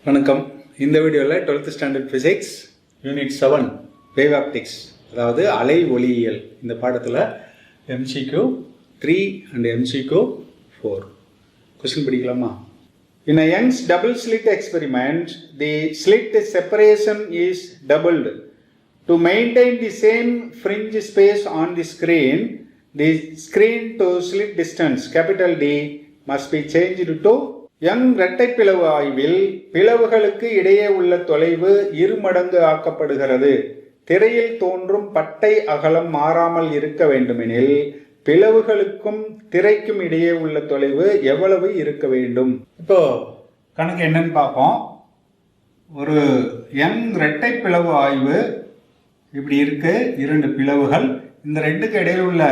வணக்கம். இந்த வீடியோவில் 12th standard physics unit 7 wave optics, அதாவது அலை ஒளியியல், இந்த பாடத்தில் MCQ 3 and MCQ 4 கொஸ்டின் படிக்கலாமா? In a Young's double slit experiment, the slit separation is doubled. To maintain the same fringe space on the screen to slit distance capital D must be changed to young இரட்டை பிளவு ஆய்வில் பிளவுகளுக்கு இடையே உள்ள தொலைவு இருமடங்கு ஆக்கப்படுகிறது. திரையில் தோன்றும் பட்டை அகலம் மாறாமல் இருக்க வேண்டுமெனில் பிளவுகளுக்கும் திரைக்கும் இடையே உள்ள தொலைவு எவ்வளவு இருக்க வேண்டும்? இப்போ கணக்கு என்னன்னு பார்ப்போம். ஒரு யங் இரட்டை பிளவு ஆய்வு இப்படி இருக்கு, இரண்டு பிளவுகள். இந்த ரெண்டுக்கு இடையில் உள்ள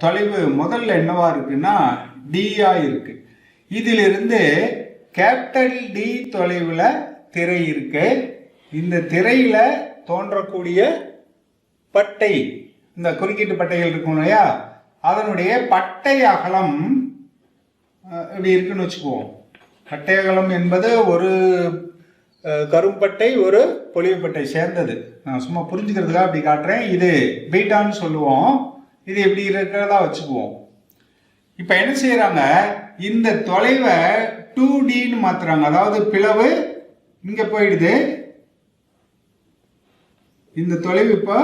தொலைவு முதல்ல என்னவா இருக்குன்னா டியா இருக்கு. இதிலிருந்து கேபிட்டல் டி தொலைவில் திரை இருக்கு. இந்த திரையில தோன்றக்கூடிய பட்டை, இந்த குறுக்கீட்டு பட்டைகள் இருக்கும் இல்லையா, அதனுடைய பட்டை அகலம் இப்படி இருக்குன்னு வச்சுக்குவோம். பட்டை அகலம் என்பது ஒரு கரும்பட்டை ஒரு பொலிவுப்பட்டை சேர்ந்தது. நான் சும்மா புரிஞ்சுக்கிறதுக்காக அப்படி காட்டுறேன். இது பீட்டான்னு சொல்லுவோம். இது எப்படி இருக்கிறதா வச்சுக்குவோம். இப்போ என்ன செய்யறாங்க, இந்த தொலைவை 2Dன்னு மாத்துறாங்க. அதாவது பிளவு இங்க போயிடுது, இந்த தொலைவு இப்போ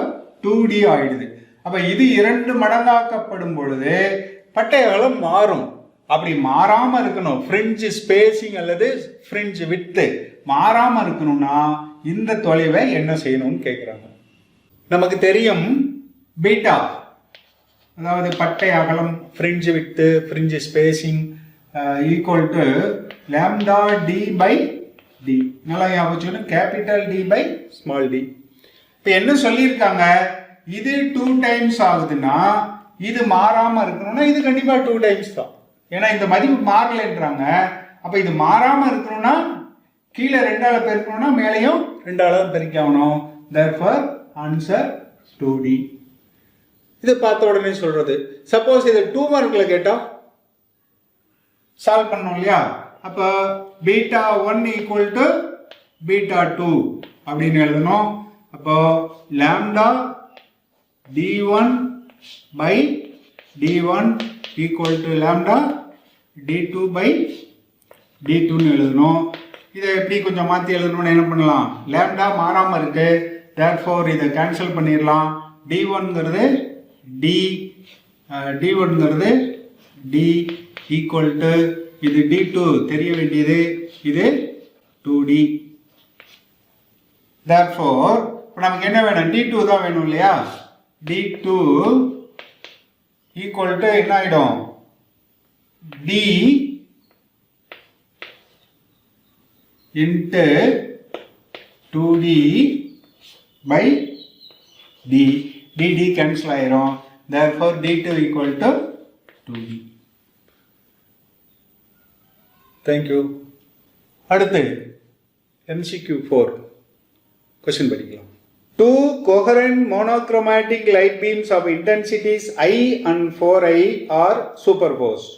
2D ஆயிடுது. அப்ப இது 2 மடங்காக்கப்படும் பொழுது பட்டை அகலம் மாறும். அப்படி மாறாம இருக்கணும், ஃப்ரிஞ்ச் ஸ்பேசிங் அல்லது ஃப்ரிஞ்ச் விட்த் மாறாம இருக்கணும்னா இந்த தொலைவை என்ன செய்யணும்னு கேட்குறாங்க. நமக்கு தெரியும் பீட்டா, அதாவது பட்டை அகலம், fringe width, fringe spacing equal to lambda D by D. நல்லா ஞாபகம், capital D by small D. இப்போ என்ன சொல்லியிருக்காங்க, இது 2 டைம்ஸ் ஆகுதுன்னா இது மாறாம இருக்கணும்னா இது கண்டிப்பா 2 டைம்ஸ் தான். ஏன்னா இந்த மதிப்பு மாறலைன்றாங்க. அப்ப இது மாறாம இருக்கணும்னா கீழே 2ஆல பெருக்கணும்னா மேலையும் 2ஆல பெருக்கணும். therefore answer 2D. இதை பார்த்த உடனே சொல்றது. சப்போஸ் இதை 2 மார்க்ல கேட்டா சால்வ் பண்ணோம் இல்லையா, அப்போ பீட்டா 1 ஈக்குவல் டு பீட்டா 2 அப்படின்னு எழுதணும். அப்போ lambda d1 by d1 equal to lambda d2 by d2ன்னு எழுதணும். இதை எப்படி கொஞ்சம் மாற்றி எழுதணும்னு என்ன பண்ணலாம், லாம்டா மாறாம இருக்கு, therefore இதை கேன்சல் பண்ணிடலாம். d1ங்கிறது d, d1ங்கிறது d ஈக்குவல் டு இது d2 தெரிய வேண்டியது, இது 2D. therefore நமக்கு என்ன வேணும், d2 தான் வேணும் இல்லையா. d2 ஈக்குவல் டு என்ன ஆயிடும், d into 2D by d. dd cancel ஆயிரும். therefore d2 equal to 2D. Thank you. அடுத்து MCQ 4 கொஸ்டின் படிக்கலாம். Two coherent monochromatic light beams of intensities I and 4I are superposed.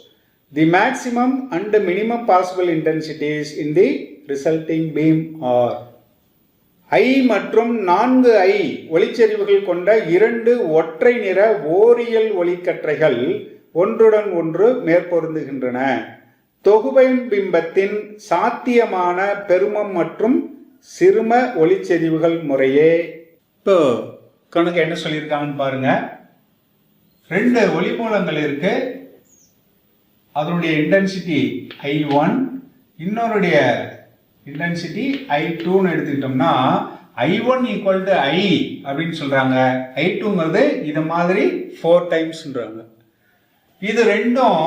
The maximum and minimum possible intensities in the resulting beam are I மற்றும் 4I ஒளிச்செறிவுகள் கொண்ட 2 ஒற்றை நிற Oréal ஒளிக்கற்றைகள் ஒன்றுடன் ஒன்று மேற்பொருந்துகின்றன. தொகுபயன் பிம்பத்தின் சாத்தியமான பெருமம் மற்றும் சிறும ஒளிச்செறிவுகள் முறையே. இப்போ கணக்கு என்ன சொல்லியிருக்காங்கன்னு பாருங்க. 2 ஒளி மூலங்கள் இருக்கு, அதனுடைய இன்டென்சிட்டி I1, இன்னொருடைய இன்டென்சிட்டி I2ன்னு எடுத்துக்கிட்டோம்னா I1 ஈக்குவல் டு I அப்படின்னு சொல்றாங்க. I2ங்கிறது இது மாதிரி 4 டைம்ஸ்ன்றாங்க. இது ரெண்டும்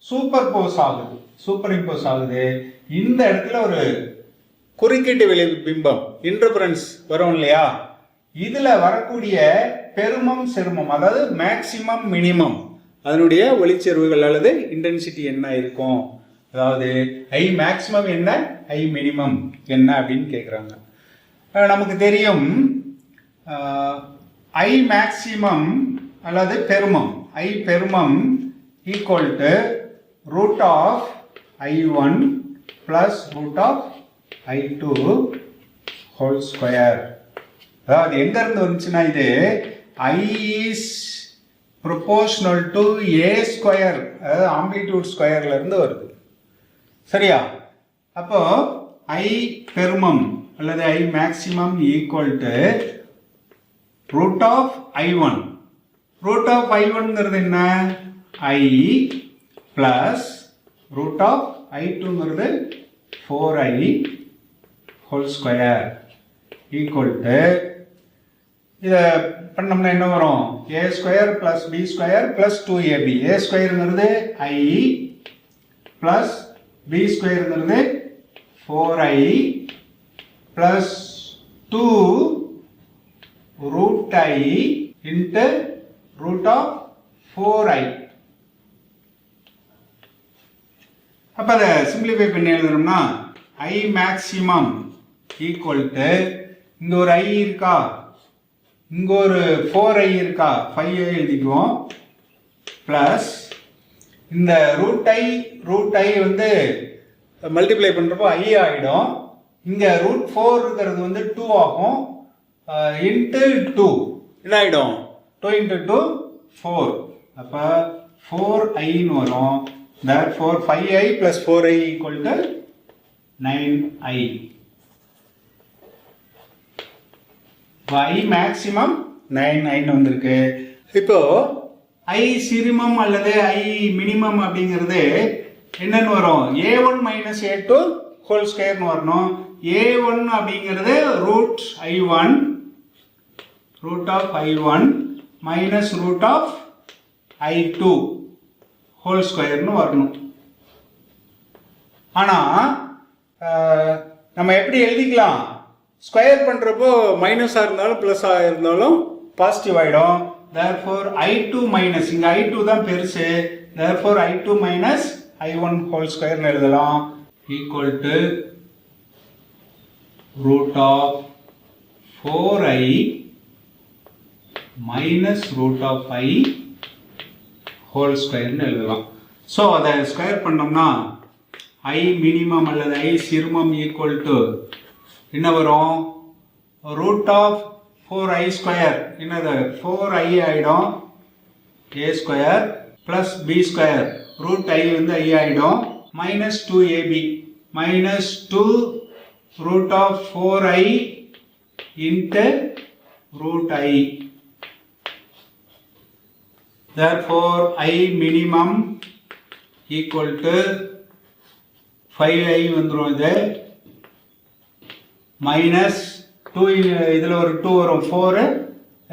சூப்பர் இம்போஸ் ஆகுது. இந்த இடத்துல ஒரு குறுக்கீட்டு விளைவு பிம்பம் இன்டர்ஃபரன்ஸ் வரும் இல்லையா, இதுல வரக்கூடிய பெருமம் சிறுமம், அதாவது மேக்சிமம் மினிமம், அதனுடைய ஒளிச்செறிவுகள் அல்லது இன்டென்சிட்டி என்ன இருக்கும், அதாவது ஐ மேக்சிமம் என்ன, ஐ மினிமம் என்ன அப்படின்னு கேட்குறாங்க. நமக்கு தெரியும் ஐ மேக்சிமம் அல்லது பெருமம், ஐ பெருமம் equal to root of I1 plus root of I2 whole square. அதாவது எங்க இருந்து வந்துச்சுன்னா இது I is proportional to A square, அதாவது ஆம்ப்ளிடியூட் ஸ்கொயர்ல இருந்து வருது. சரியா? அப்போ I பெருமம் அல்லது I maximum equal to root of I1. root of I1ங்கிறது என்ன? I plus root of I2ங்கிறது 4I whole square equal to இதை பண்ணோம்னா என்ன வரும்? A square plus B square plus 2AB. A squareங்கிறது I plus B squareங்கிறது 4I plus 2 root I into root of 4I. அப்ப அதை simplify பண்ணி எழுதணும்னா I maximum equal to இங்க ஒரு I இருக்கா, இங்க ஒரு 4I இருக்கா, 5I எழுதிக்குவோம், பிளஸ் இந்த ரூட் ஐ வந்து மல்டிப்ளை பண்றப்போ I ஆயிடும். இங்க ரூட் 4 இருக்கிறது வந்து 2 ஆகும், இன்ட்டு 2 என்ன ஆயிடும்? 2 into 2 4. அப்ப 4iன்னு வரும். Therefore 5i plus 4i equal to 9i. I maximum 9i வந்திருக்கு. இப்போ I சிரிமம் அல்லது I மினிமம் அப்படிங்கிறது என்னன்னு வரும்? A1 minus A2 whole square வரணும். A1 அப்படிங்கிறது root I1 minus root of I2 whole square வரணும். ஆனா நம்ம எப்படி எழுதிக்கலாம்? ஸ்கொயர் பண்றப்போ மைனஸா இருந்தாலும் பிளஸ் இருந்தாலும் பாசிட்டிவ் ஆயிடும். therefore I2 minus இங்க I2 தான் பெருசு, therefore I2 minus I1 whole square எழுதலாம் equal to root of 4I minus root of I whole square எழுதலாம். ஸோ அதை ஸ்கொயர் பண்ணோம்னா I minimum அல்லது I சிறுமம் equal to என்ன வரும்? root of 4I square என்னது? 4I ஆயிடும், A square plus B square root I வந்து I ஆயிடும், minus 2AB minus 2 root of 4I into root I. Therefore I minimum equal to 5I வந்துரும். இது minus 2 இதில் ஒரு 2 வரும், 4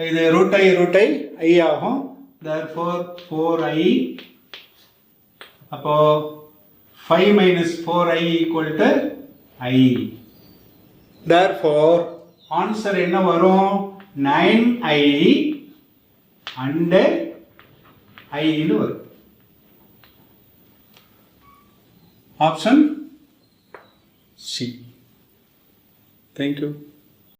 இது root I I ஆகும். therefore 4I. அப்போ 5 minus 4I equal to I. therefore answer என்ன வரும்? 9I and I ன்னு வரும். option C. Thank you.